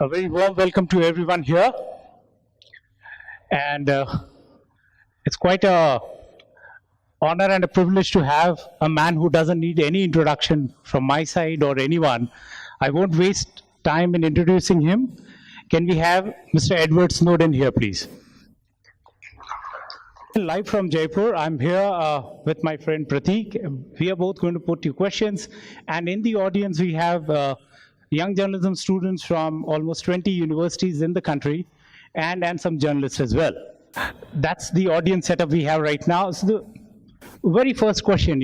A very warm welcome to everyone here. And it's quite a honor and a privilege to have a man who doesn't need any introduction from my side or anyone. I won't waste time in introducing him. Can we have Mr. Edward Snowden here, please? Live from Jaipur, I'm here with my friend Pratik. We are both going to put you questions. And in the audience, we have young journalism students from almost 20 universities in the country and some journalists as well. That's the audience setup we have right now. So the very first question,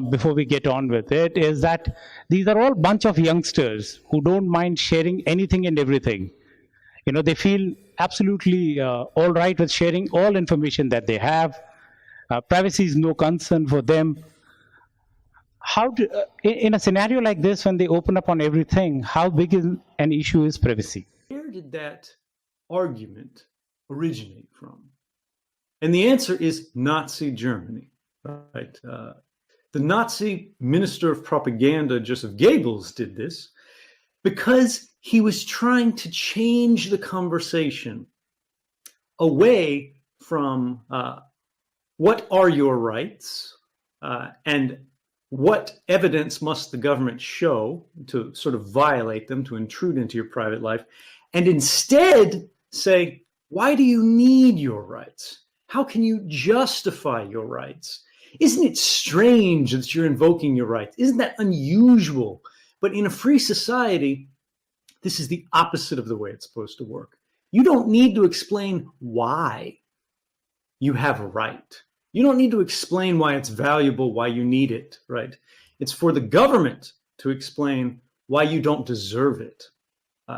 before we get on with it, is that these are all bunch of youngsters who don't mind sharing anything and everything. They feel absolutely all right with sharing all information that they have. Privacy is no concern for them. In a scenario like this, when they open up on everything, how big an issue is privacy? Where did that argument originate from? And the answer is Nazi Germany, right? The Nazi Minister of Propaganda, Joseph Goebbels, did this because he was trying to change the conversation away from what are your rights and what evidence must the government show to sort of violate them, to intrude into your private life, and instead say, why do you need your rights? How can you justify your rights? Isn't it strange that you're invoking your rights? Isn't that unusual? But in a free society, this is the opposite of the way it's supposed to work. You don't need to explain why you have a right. You don't need to explain why it's valuable, why you need it, right? It's for the government to explain why you don't deserve it.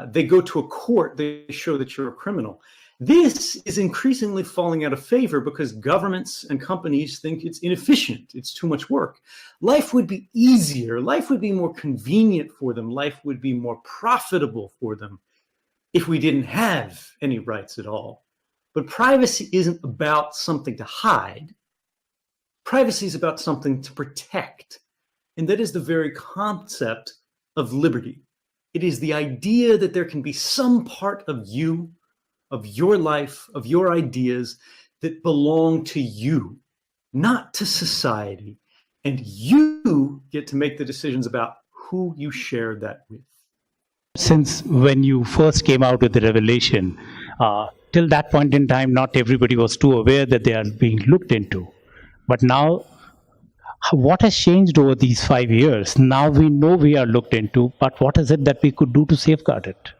They go to a court, they show that you're a criminal. This is increasingly falling out of favor because governments and companies think it's inefficient, it's too much work. Life would be easier, life would be more convenient for them, life would be more profitable for them if we didn't have any rights at all. But privacy isn't about something to hide. Privacy is about something to protect. And that is the very concept of liberty. It is the idea that there can be some part of you, of your life, of your ideas that belong to you, not to society. And you get to make the decisions about who you share that with. Since when you first came out with the revelation, till that point in time, not everybody was too aware that they are being looked into. But now, what has changed over these 5 years? Now we know we are looked into, but what is it that we could do to safeguard it?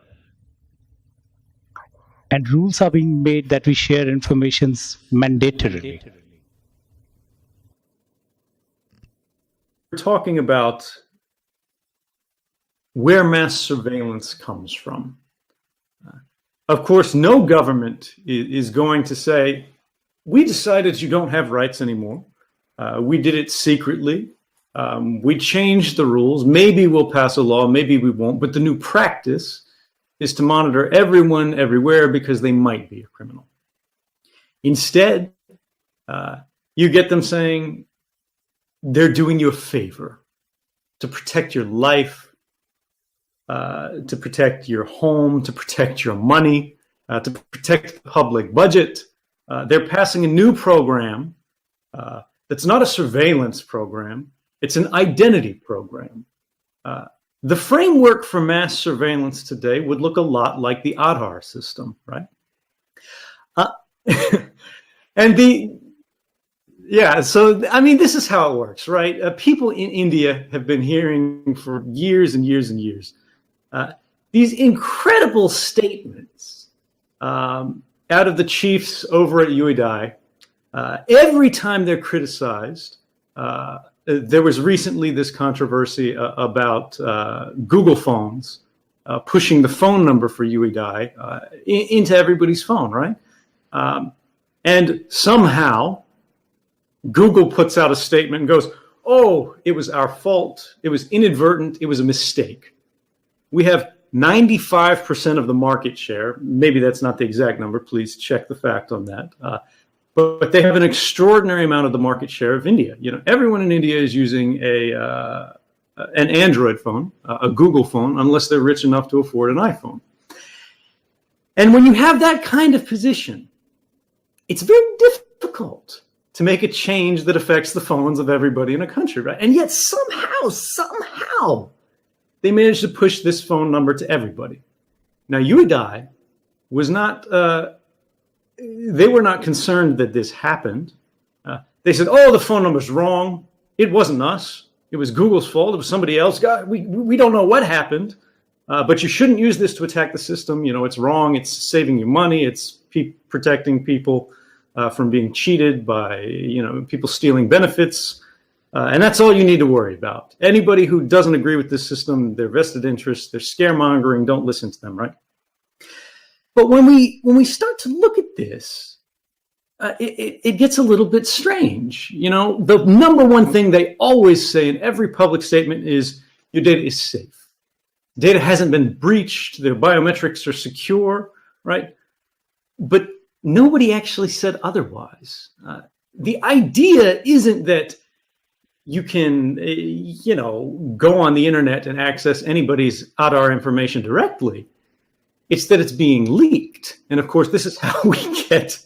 And rules are being made that we share information mandatorily. We're talking about where mass surveillance comes from. Of course, no government is going to say, we decided you don't have rights anymore. We did it secretly. We changed the rules. Maybe we'll pass a law, maybe we won't. But the new practice is to monitor everyone everywhere because they might be a criminal. Instead, you get them saying they're doing you a favor to protect your life, to protect your home, to protect your money, to protect the public budget. They're passing a new program that's not a surveillance program. It's an identity program. The framework for mass surveillance today would look a lot like the Aadhaar system, right? So, I mean, this is how it works, right? People in India have been hearing for years and years and years these incredible statements out of the chiefs over at UIDAI. Every time they're criticized, there was recently this controversy about Google phones pushing the phone number for UIDAI into everybody's phone, right? And somehow Google puts out a statement and goes, oh, it was our fault. It was inadvertent. It was a mistake. We have 95% of the market share. Maybe that's not the exact number. Please check the fact on that. But they have an extraordinary amount of the market share of India. Everyone in India is using an Android phone, a Google phone, unless they're rich enough to afford an iPhone. And when you have that kind of position, it's very difficult to make a change that affects the phones of everybody in a country, right? And yet somehow, they managed to push this phone number to everybody. Now, UEDI was not, they were not concerned that this happened. They said, oh, the phone number's wrong. It wasn't us. It was Google's fault. It was somebody else. God, we don't know what happened, but you shouldn't use this to attack the system. You know, it's wrong. It's saving you money. It's protecting people from being cheated by, you know, people stealing benefits. And that's all you need to worry about. Anybody who doesn't agree with this system, their vested interests, they're scaremongering, don't listen to them, right? But when we start to look at this, it gets a little bit strange. You know, the number one thing they always say in every public statement is your data is safe. Data hasn't been breached. Their biometrics are secure, right? But nobody actually said otherwise. The idea isn't that you can, you know, go on the internet and access anybody's Aadhaar information directly. It's that it's being leaked. And of course, this is how we get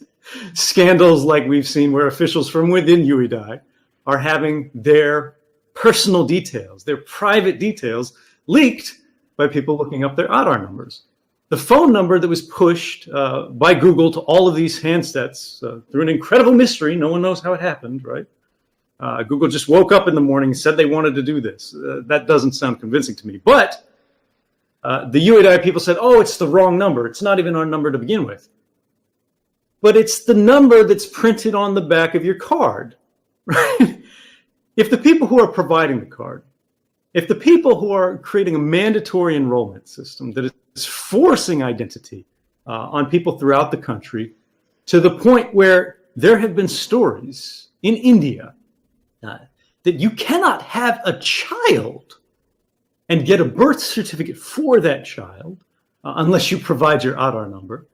scandals like we've seen where officials from within UEDI are having their personal details, their private details leaked by people looking up their Aadhaar numbers. The phone number that was pushed by Google to all of these handsets through an incredible mystery, no one knows how it happened, right? Google just woke up in the morning and said they wanted to do this. That doesn't sound convincing to me. But the UEDI people said, oh, it's the wrong number. It's not even our number to begin with. But it's the number that's printed on the back of your card, right? If the people who are providing the card, if the people who are creating a mandatory enrollment system that is forcing identity on people throughout the country to the point where there have been stories in India that you cannot have a child and get a birth certificate for that child unless you provide your Aadhaar number.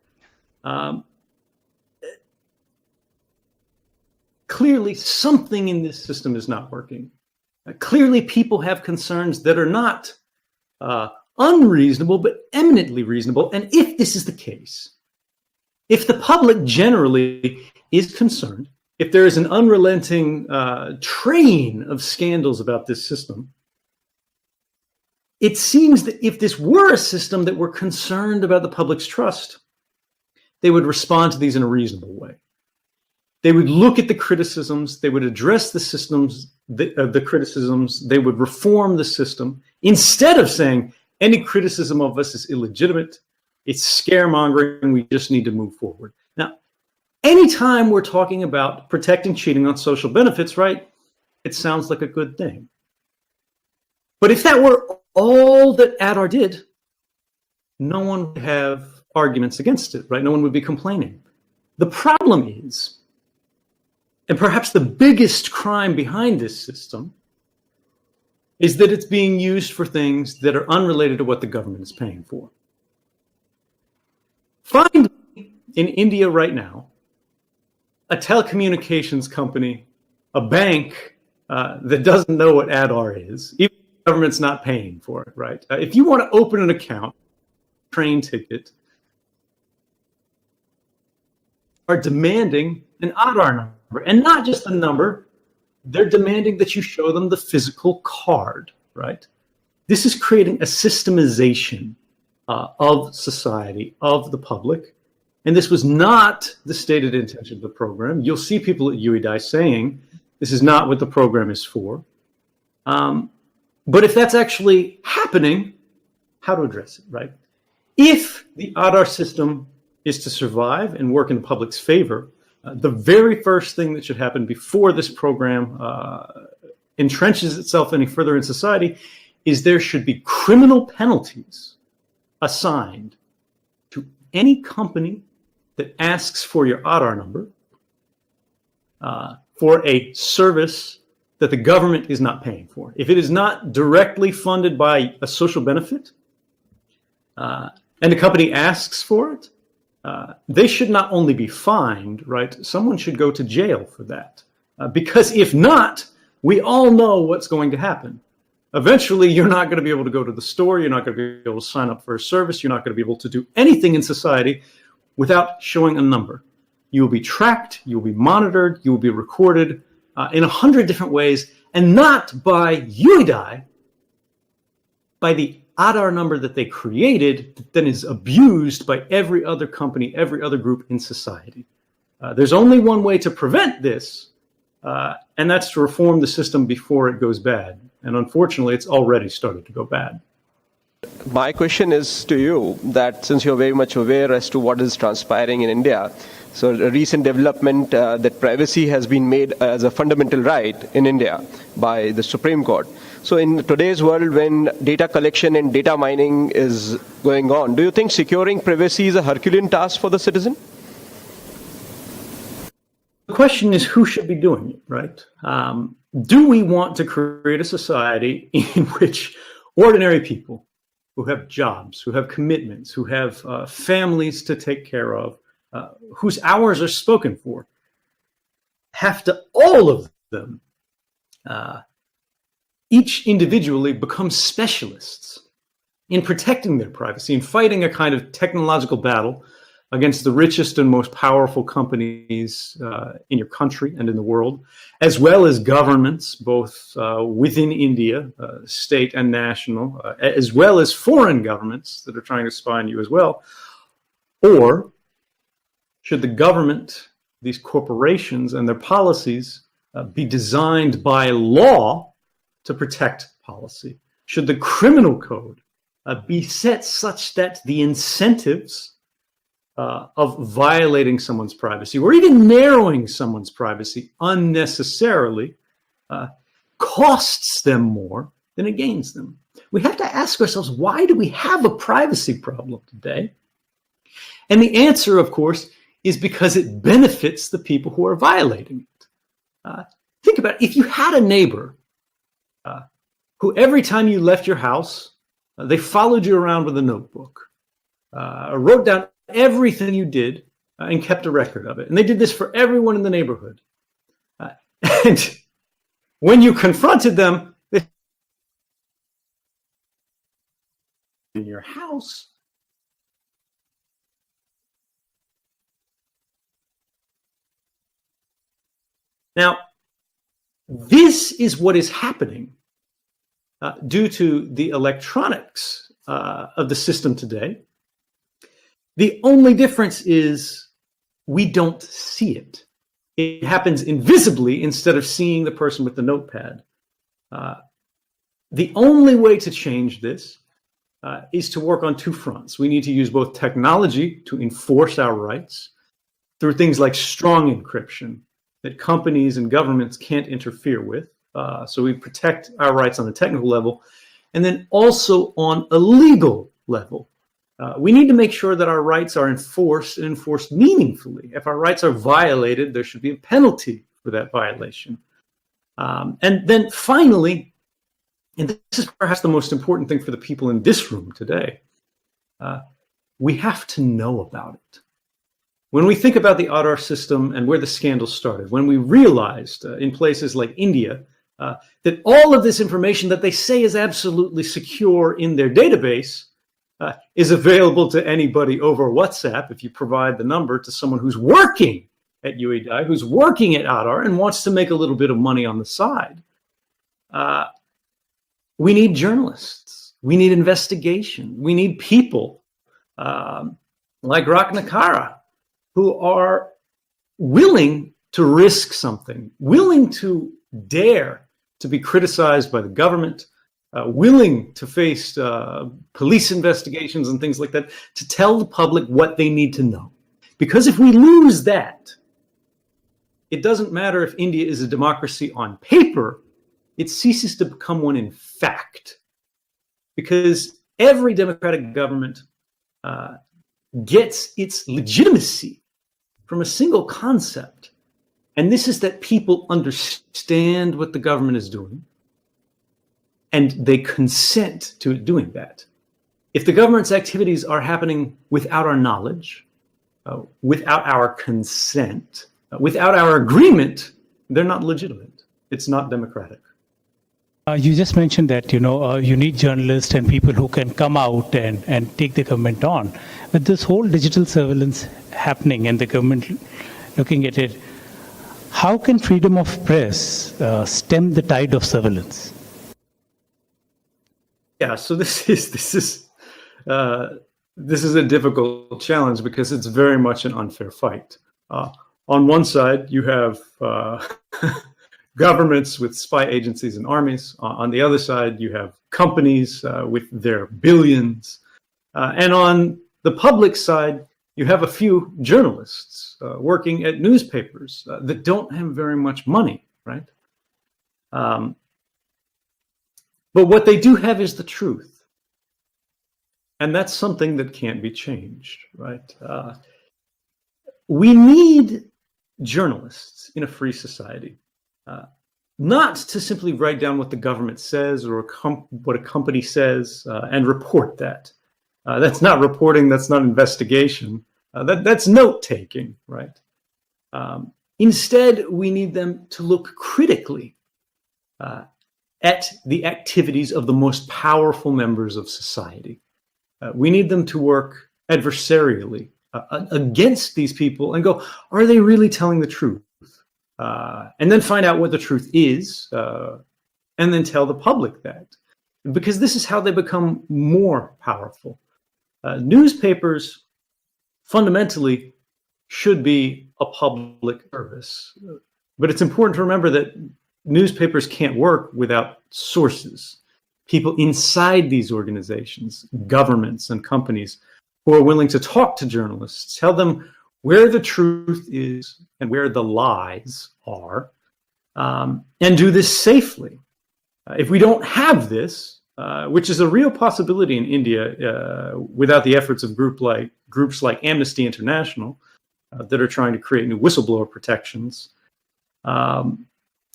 Clearly, something in this system is not working. Clearly, people have concerns that are not unreasonable, but eminently reasonable. And if this is the case, if the public generally is concerned, if there is an unrelenting train of scandals about this system, it seems that if this were a system that were concerned about the public's trust, they would respond to these in a reasonable way. They would look at the criticisms, they would address the systems, the criticisms, they would reform the system, instead of saying any criticism of us is illegitimate, it's scaremongering, we just need to move forward. Now, anytime we're talking about protecting cheating on social benefits, right, it sounds like a good thing. But if that were all that Aadhaar did, no one would have arguments against it, right? No one would be complaining. The problem is, and perhaps the biggest crime behind this system, is that it's being used for things that are unrelated to what the government is paying for. Find in India right now a telecommunications company, a bank that doesn't know what Aadhaar is, even if the government's not paying for it, right? If you want to open an account, train ticket, are demanding an Aadhaar number. And not just a number, they're demanding that you show them the physical card, right? This is creating a systemization of society, of the public. And this was not the stated intention of the program. You'll see people at UEDI saying this is not what the program is for. But if that's actually happening, how to address it, right? If the Aadhaar system is to survive and work in the public's favor, the very first thing that should happen before this program entrenches itself any further in society is there should be criminal penalties assigned to any company that asks for your Aadhaar number for a service that the government is not paying for. If it is not directly funded by a social benefit and the company asks for it, they should not only be fined, right? Someone should go to jail for that. Because if not, we all know what's going to happen. eventually you're not going to be able to go to the store. You're not going to be able to sign up for a service. You're not going to be able to do anything in society without showing a number. You will be tracked. You will be monitored. You will be recorded in 100 different ways, and not by you and I, by the Aadhaar number that they created that then is abused by every other company, every other group in society. There's only one way to prevent this, and that's to reform the system before it goes bad. And unfortunately, it's already started to go bad. My question is to you that since you're very much aware as to what is transpiring in India, so a recent development that privacy has been made as a fundamental right in India by the Supreme Court. So in today's world, when data collection and data mining is going on, do you think securing privacy is a Herculean task for the citizen? The question is who should be doing it, right? Do we want to create a society in which ordinary people who have jobs, who have commitments, who have families to take care of, whose hours are spoken for, have to, all of them, each individually become specialists in protecting their privacy, in fighting a kind of technological battle against the richest and most powerful companies in your country and in the world, as well as governments, both within India, state and national, as well as foreign governments that are trying to spy on you as well? Or should the government, these corporations and their policies be designed by law to protect policy? Should the criminal code be set such that the incentives of violating someone's privacy or even narrowing someone's privacy unnecessarily costs them more than it gains them? We have to ask ourselves, why do we have a privacy problem today? And the answer, of course, is because it benefits the people who are violating it. Think about it. If you had a neighbor who every time you left your house, they followed you around with a notebook, wrote down everything you did, and kept a record of it. And they did this for everyone in the neighborhood. And when you confronted them, they in your house. Now, this is what is happening due to the electronics of the system today. The only difference is we don't see it. It happens invisibly instead of seeing the person with the notepad. The only way to change this is to work on two fronts. We need to use both technology to enforce our rights through things like strong encryption that companies and governments can't interfere with. So we protect our rights on a technical level, and then also on a legal level. We need to make sure that our rights are enforced and enforced meaningfully. If our rights are violated, there should be a penalty for that violation. And then finally, and this is perhaps the most important thing for the people in this room today, we have to know about it. When we think about the Aadhaar system and where the scandal started, when we realized in places like India that all of this information that they say is absolutely secure in their database is available to anybody over WhatsApp if you provide the number to someone who's working at UEI, who's working at Aadhaar and wants to make a little bit of money on the side. We need journalists. We need investigation. We need people like Raknakara who are willing to risk something, willing to dare to be criticized by the government, willing to face police investigations and things like that, to tell the public what they need to know. Because if we lose that, it doesn't matter if India is a democracy on paper, it ceases to become one in fact. Because every democratic government gets its legitimacy from a single concept. And this is that people understand what the government is doing, and they consent to it doing that. If the government's activities are happening without our knowledge, without our consent, without our agreement, they're not legitimate. It's not democratic. You just mentioned that, you need journalists and people who can come out and take the government on. But this whole digital surveillance happening and the government looking at it, how can freedom of press stem the tide of surveillance? Yeah, so this is a difficult challenge because it's very much an unfair fight. On one side, you have governments with spy agencies and armies. On the other side, you have companies with their billions. And on the public side, you have a few journalists working at newspapers that don't have very much money, right? But what they do have is the truth. And that's something that can't be changed, right? We need journalists in a free society. Not to simply write down what the government says or what a company says and report that. That's not reporting, that's not investigation. That's note-taking, right? Instead, we need them to look critically at the activities of the most powerful members of society. We need them to work adversarially against these people and go, are they really telling the truth? And then find out what the truth is, and then tell the public that. Because this is how they become more powerful. Newspapers fundamentally should be a public service. But it's important to remember that newspapers can't work without sources, people inside these organizations, governments and companies who are willing to talk to journalists, tell them where the truth is and where the lies are, and do this safely. If we don't have this, which is a real possibility in India without the efforts of groups like Amnesty International that are trying to create new whistleblower protections,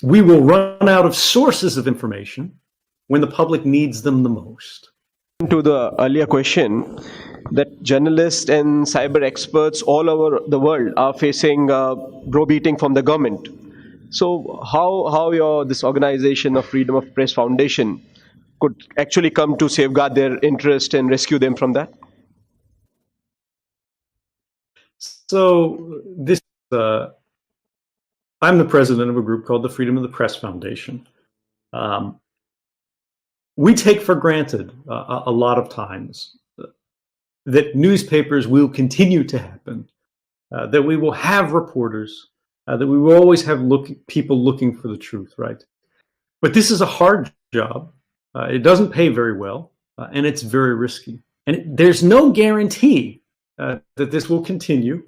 we will run out of sources of information when the public needs them the most. To the earlier question, that journalists and cyber experts all over the world are facing bro-beating from the government. So how this organization of Freedom of Press Foundation could actually come to safeguard their interest and rescue them from that? So this, I'm the president of a group called the Freedom of the Press Foundation. We take for granted a lot of times that newspapers will continue to happen, that we will have reporters, that we will always have people looking for the truth, right? But this is a hard job. It doesn't pay very well, and it's very risky. And there's no guarantee that this will continue.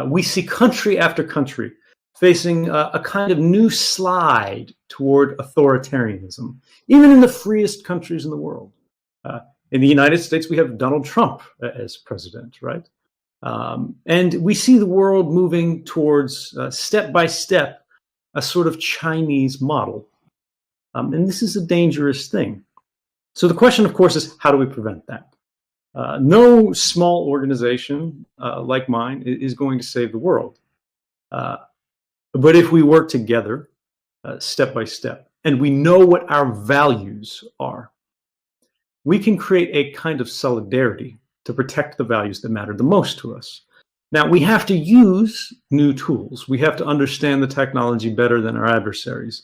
We see country after country facing a kind of new slide toward authoritarianism, even in the freest countries in the world. In the United States, we have Donald Trump as president, right? And we see the world moving towards, step by step, a sort of Chinese model. And this is a dangerous thing. So the question, of course, is how do we prevent that? No small organization like mine is going to save the world. But if we work together, step by step, and we know what our values are, we can create a kind of solidarity to protect the values that matter the most to us. Now, we have to use new tools. We have to understand the technology better than our adversaries.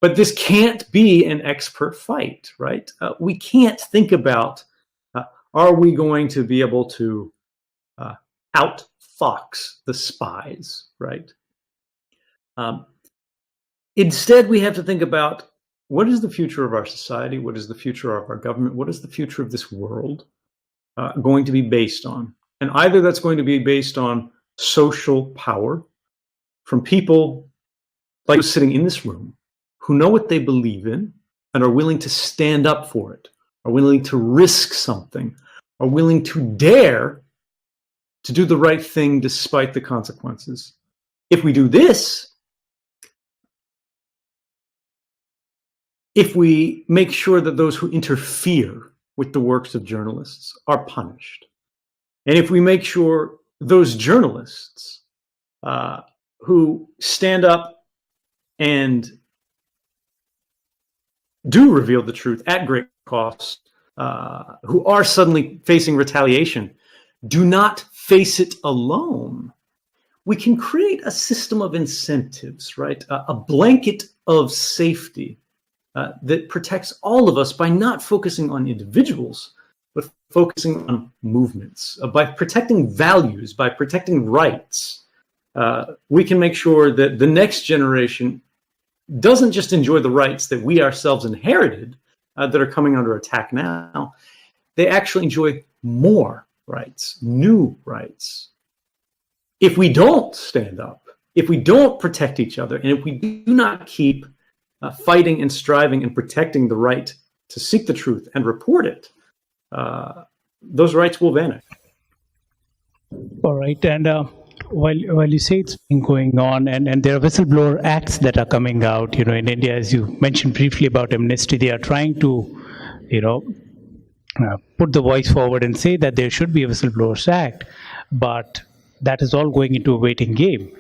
But this can't be an expert fight, right? We can't think about, are we going to be able to outfox the spies, right? Instead, we have to think about what is the future of our society? What is the future of our government? What is the future of this world going to be based on? And either that's going to be based on social power from people like sitting in this room who know what they believe in and are willing to stand up for it, are willing to risk something, are willing to dare to do the right thing despite the consequences. If we do this, if we make sure that those who interfere with the works of journalists are punished, and if we make sure those journalists who stand up and do reveal the truth at great cost, who are suddenly facing retaliation, do not face it alone. We can create a system of incentives, right? A blanket of safety that protects all of us by not focusing on individuals, but focusing on movements. By protecting values, by protecting rights, we can make sure that the next generation doesn't just enjoy the rights that we ourselves inherited that are coming under attack now. They actually enjoy more rights, new rights. If we don't stand up, if we don't protect each other, and if we do not keep fighting and striving and protecting the right to seek the truth and report it, those rights will vanish. All right. And while you say it's been going on, and there are whistleblower acts that are coming out, in India, as you mentioned briefly about amnesty, they are trying to, put the voice forward and say that there should be a whistleblowers act, but that is all going into a waiting game.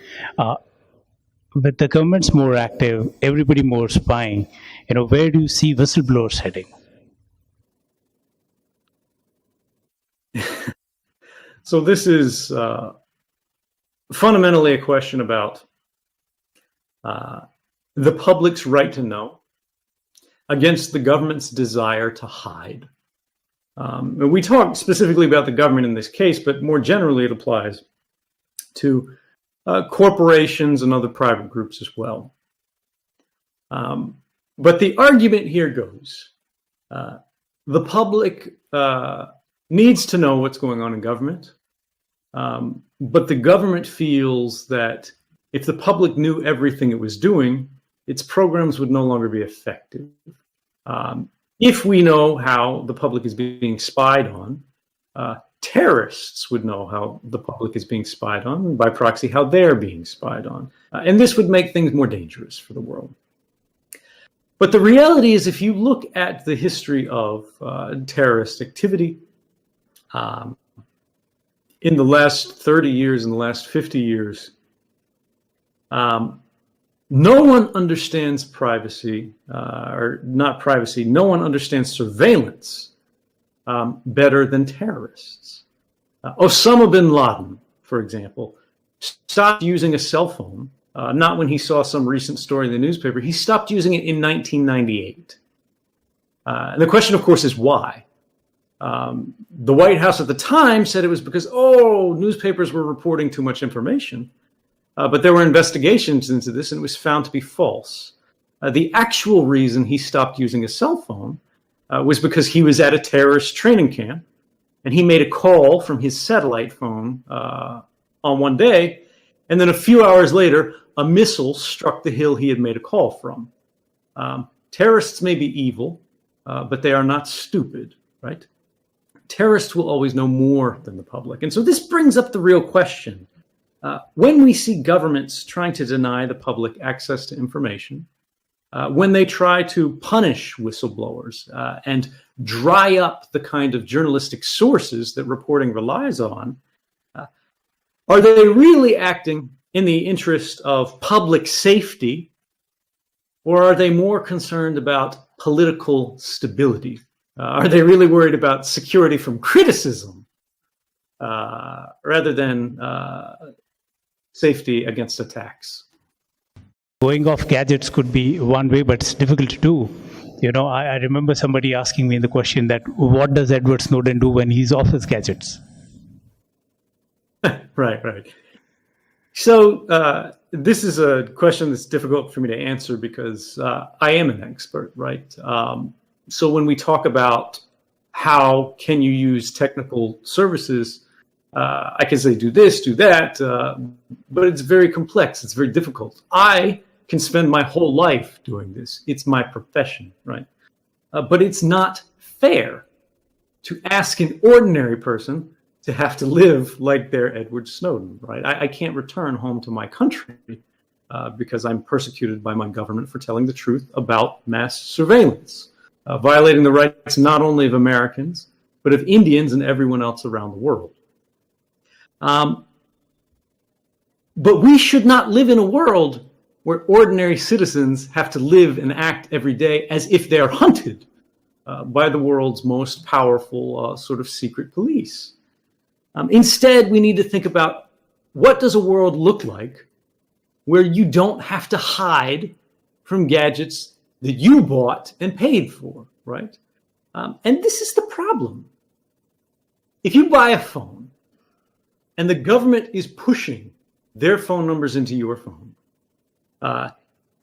With the government's more active, everybody more spying, where do you see whistleblowers heading? So this is fundamentally a question about the public's right to know against the government's desire to hide. We talk specifically about the government in this case, but more generally it applies to corporations and other private groups as well. But the argument here goes, the public needs to know what's going on in government, but the government feels that if the public knew everything it was doing, its programs would no longer be effective. If we know how the public is being spied on, terrorists would know how the public is being spied on, and by proxy, how they're being spied on. And this would make things more dangerous for the world. But the reality is, if you look at the history of terrorist activity in the last 30 years, in the last 50 years, no one understands privacy, or not privacy, no one understands surveillance better than terrorists. Osama bin Laden, for example, stopped using a cell phone, not when he saw some recent story in the newspaper. He stopped using it in 1998. And the question, of course, is why? The White House at the time said it was because, newspapers were reporting too much information. But there were investigations into this, and it was found to be false. The actual reason he stopped using a cell phone was because he was at a terrorist training camp, and he made a call from his satellite phone on one day, and then a few hours later, a missile struck the hill he had made a call from. Terrorists may be evil, but they are not stupid, right? Terrorists will always know more than the public. And so this brings up the real question. When we see governments trying to deny the public access to information, when they try to punish whistleblowers and dry up the kind of journalistic sources that reporting relies on, are they really acting in the interest of public safety, or are they more concerned about political stability? Are they really worried about security from criticism rather than safety against attacks? Going off gadgets could be one way, but it's difficult to do. I remember somebody asking me the question that what does Edward Snowden do when he's off his gadgets? Right. So this is a question that's difficult for me to answer because I am an expert, right? So when we talk about how can you use technical services, I can say do this, do that, but it's very complex. It's very difficult. I can spend my whole life doing this. It's my profession, right? But it's not fair to ask an ordinary person to have to live like they're Edward Snowden, right? I can't return home to my country because I'm persecuted by my government for telling the truth about mass surveillance, violating the rights not only of Americans, but of Indians and everyone else around the world. But we should not live in a world where ordinary citizens have to live and act every day as if they're hunted by the world's most powerful sort of secret police. Instead, we need to think about, what does a world look like where you don't have to hide from gadgets that you bought and paid for, right? And this is the problem. If you buy a phone and the government is pushing their phone numbers into your phone,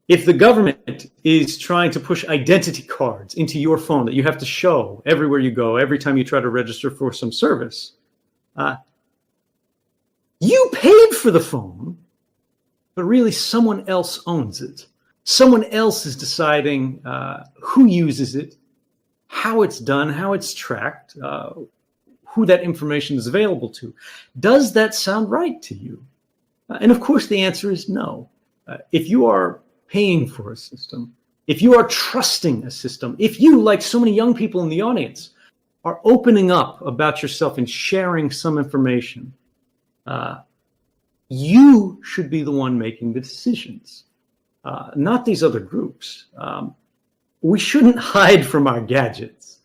if the government is trying to push identity cards into your phone that you have to show everywhere you go, every time you try to register for some service, you paid for the phone, but really someone else owns it. Someone else is deciding who uses it, how it's done, how it's tracked, who that information is available to. Does that sound right to you? And of course, the answer is no. If you are paying for a system, if you are trusting a system, if you, like so many young people in the audience, are opening up about yourself and sharing some information, you should be the one making the decisions, not these other groups. We shouldn't hide from our gadgets.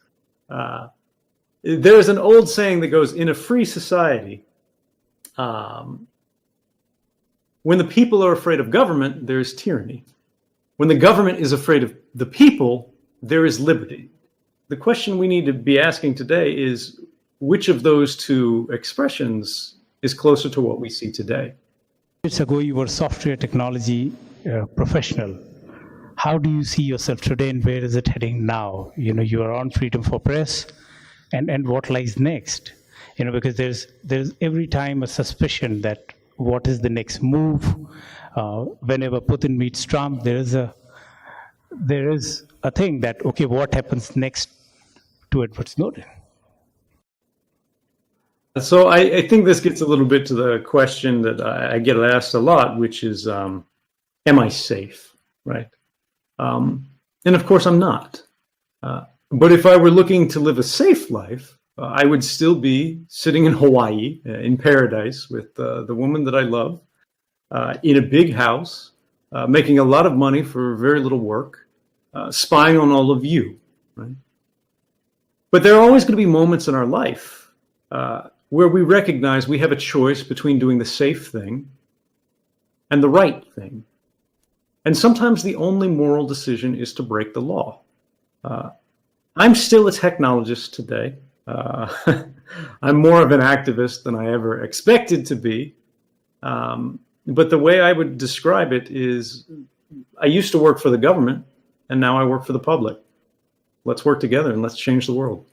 There's an old saying that goes, in a free society, when the people are afraid of government, there is tyranny. When the government is afraid of the people, there is liberty. The question we need to be asking today is, which of those two expressions is closer to what we see today? Years ago, you were a software technology professional. How do you see yourself today, and where is it heading now? You are on freedom for press, and what lies next? Because there's every time a suspicion that what is the next move. Whenever Putin meets Trump, there is a thing that, okay, what happens next to Edward Snowden? So I think this gets a little bit to the question that I get asked a lot, which is, am I safe, right? And of course I'm not. But if I were looking to live a safe life, I would still be sitting in Hawaii, in paradise, with the woman that I love, in a big house, making a lot of money for very little work, spying on all of you, right? But there are always going to be moments in our life where we recognize we have a choice between doing the safe thing and the right thing. And sometimes the only moral decision is to break the law. I'm still a technologist today. I'm more of an activist than I ever expected to be. But the way I would describe it is, I used to work for the government, and now I work for the public. Let's work together and let's change the world.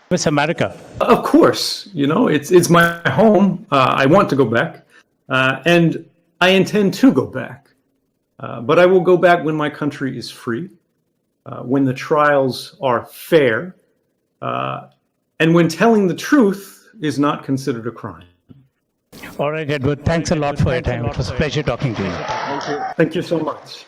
Miss America. Of course, it's my home. I want to go back, and I intend to go back. But I will go back when my country is free, when the trials are fair, and when telling the truth is not considered a crime. All right, Edward, thanks a lot for your time. It was a pleasure talking to you. Thank you so much.